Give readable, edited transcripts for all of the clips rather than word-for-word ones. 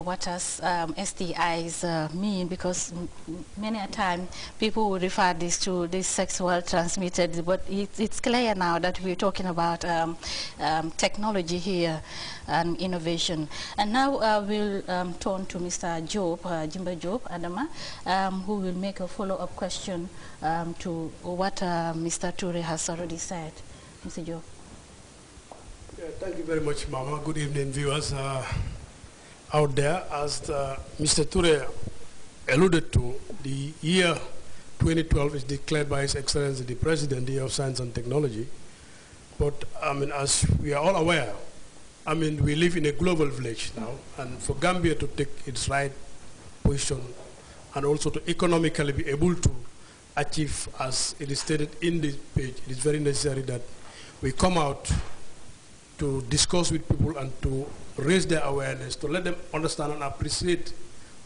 what does STIs mean, because many a time people will refer this to this sexual transmitted, but it's clear now that we're talking about technology here and innovation. And now we'll turn to Mr. Job, Jimba Job Adama, who will make a follow-up question to what Mr. Ture has already said. Mr. Job. Yeah, thank you very much, Mama. Good evening, viewers out there. As Mr. Ture alluded to, the year 2012 is declared by His Excellency the President, the Year of Science and Technology. But I mean, as we are all aware, I mean, we live in a global village now, and for Gambia to take its right position and also to economically be able to achieve, as it is stated in this page, it is very necessary that we come out to discuss with people and to raise their awareness, to let them understand and appreciate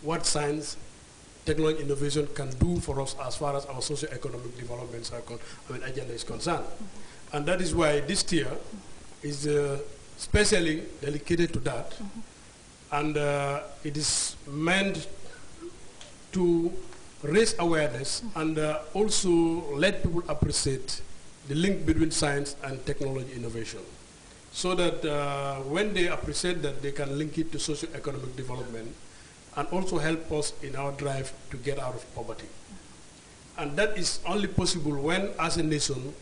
what science, technology, innovation can do for us as far as our socio-economic developments are agenda is concerned. And that is why this year is specially dedicated to that. And it is meant to raise awareness and also let people appreciate the link between science and technology innovation, so that when they appreciate that, they can link it to socio-economic development and also help us in our drive to get out of poverty. And that is only possible when, as a nation,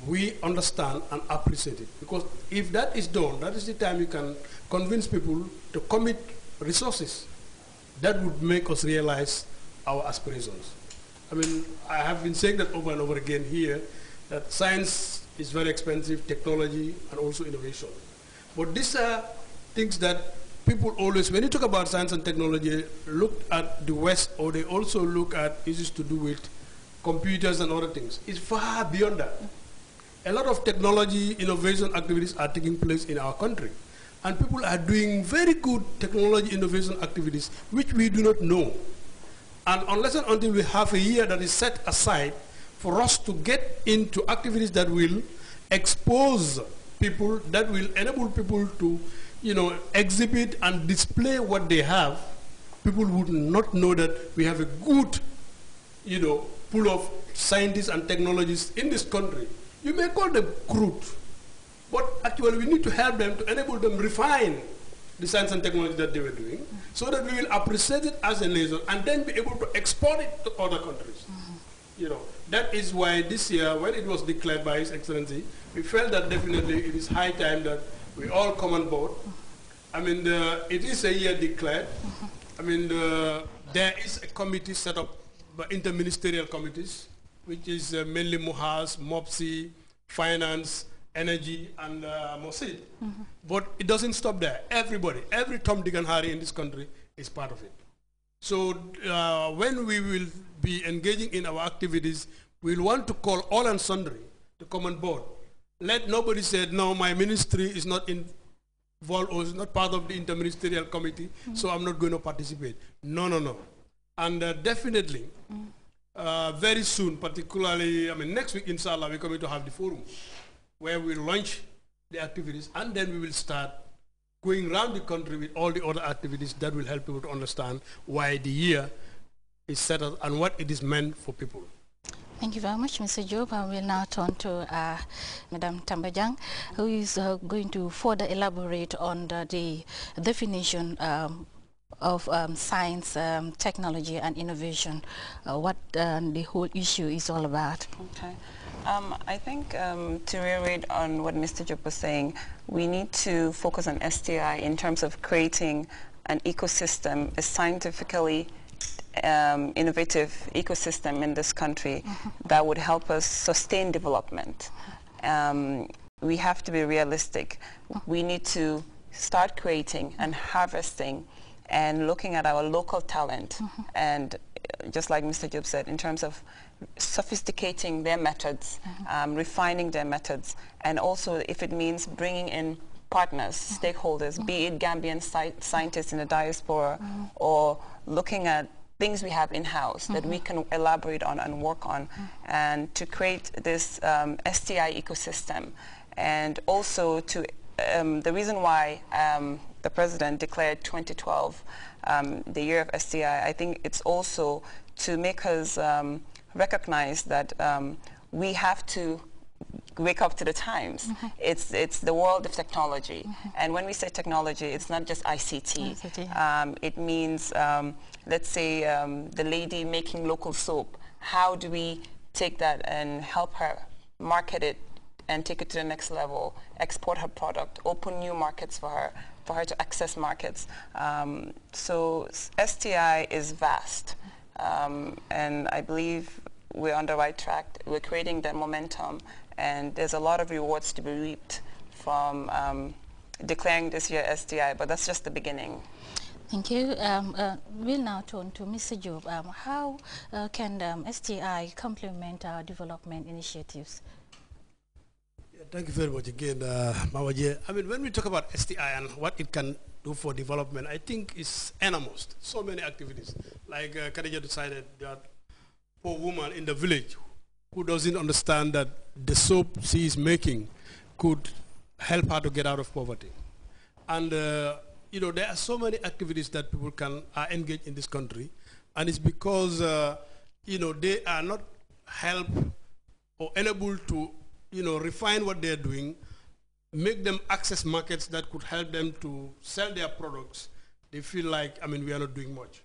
we understand and appreciate it. Because if that is done, that is the time you can convince people to commit resources that would make us realize our aspirations. I mean, I have been saying that over and over again here, that science is very expensive, technology, and also innovation. But these are things that people always, when you talk about science and technology, look at the West, or they also look at issues to do with computers and other things. It's far beyond that. A lot of technology innovation activities are taking place in our country. And people are doing very good technology innovation activities, which we do not know. And unless and until we have a year that is set aside for us to get into activities that will expose people, that will enable people to, exhibit and display what they have, people would not know that we have a good, pool of scientists and technologists in this country. You may call them crude, but actually we need to help them to enable them refine the science and technology that they were doing, so that we will appreciate it as a nation and then be able to export it to other countries. That is why this year, when it was declared by His Excellency, we felt that definitely it is high time that we all come on board. I mean, it is a year declared. I mean, there is a committee set up by interministerial committees, which is mainly MUHAS, MOPSI, Finance, Energy, and MOSID. But it doesn't stop there. Everybody, every Tom, Dick, and Harry in this country is part of it. So when we will be engaging in our activities, we'll want to call all and sundry to come on board. Let nobody say, no, my ministry is not involved or is not part of the interministerial committee, so I'm not going to participate. No, no, no. And definitely, very soon, particularly, next week, inshallah, we're going to have the forum where we'll launch the activities, and then we will start going around the country with all the other activities that will help people to understand why the year is set up and what it is meant for people. Thank you very much, Mr. Job. I will now turn to Madam Tambajang, who is going to further elaborate on the definition of science, technology, and innovation, what the whole issue is all about. Okay. I think to reiterate on what Mr. Job was saying, we need to focus on STI in terms of creating an ecosystem, a scientifically innovative ecosystem in this country that would help us sustain development. We have to be realistic. We need to start creating and harvesting and looking at our local talent, and just like Mr. Job said, in terms of sophisticating their methods, refining their methods, and also if it means bringing in partners, stakeholders, be it Gambian scientists in the diaspora, or looking at things we have in-house that we can elaborate on and work on, and to create this STI ecosystem. And also to the reason why the President declared 2012 the year of STI, I think it's also to make us recognize that we have to wake up to the times. It's the world of technology. And when we say technology, it's not just ICT. It means, let's say, the lady making local soap. How do we take that and help her market it and take it to the next level, export her product, open new markets for her to access markets. So STI is vast. And I believe we're on the right track. We're creating that momentum, and there's a lot of rewards to be reaped from declaring this year STI, but that's just the beginning. Thank you. We'll now turn to Mr. Job. How can STI complement our development initiatives? Yeah, thank you very much again, Mawaje. I mean, when we talk about STI and what it can do for development, I think it's enormous. So many activities. Like Khadija decided that poor woman in the village who doesn't understand that the soap she is making could help her to get out of poverty. And you know, there are so many activities that people can engage in this country, and it's because you know, they are not helped or enabled to, you know, refine what they're doing, make them access markets that could help them to sell their products. They feel like, I mean, we are not doing much.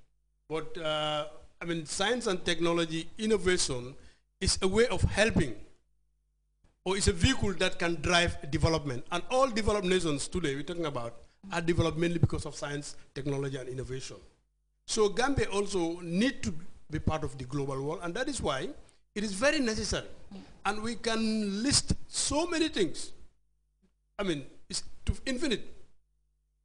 But I mean, science and technology innovation is a way of helping, or it's a vehicle that can drive development. And all developed nations today we're talking about are developed mainly because of science, technology, and innovation. So Gambia also need to be part of the global world, and that is why it is very necessary. And we can list so many things, I mean, it's to infinite,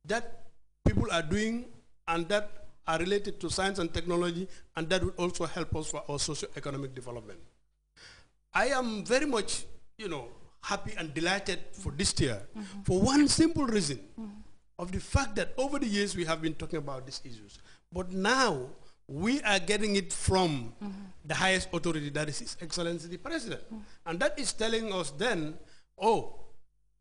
that people are doing and that are related to science and technology, and that will also help us for our socio-economic development. I am very much, you know, happy and delighted for this year for one simple reason of the fact that over the years we have been talking about these issues, but now we are getting it from the highest authority, that is His Excellency the President. And that is telling us then, oh,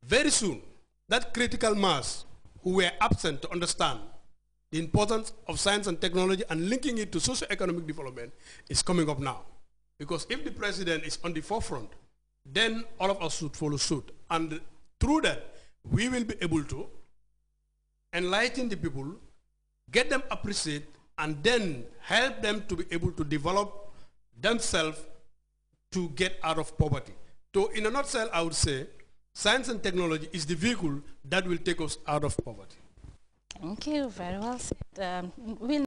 very soon, that critical mass who were absent to understand the importance of science and technology and linking it to socio-economic development is coming up now. Because if the President is on the forefront, then all of us should follow suit. And through that, we will be able to enlighten the people, get them appreciate, and then help them to be able to develop themselves to get out of poverty. So in a nutshell, I would say, science and technology is the vehicle that will take us out of poverty. Thank you, very well said. We'll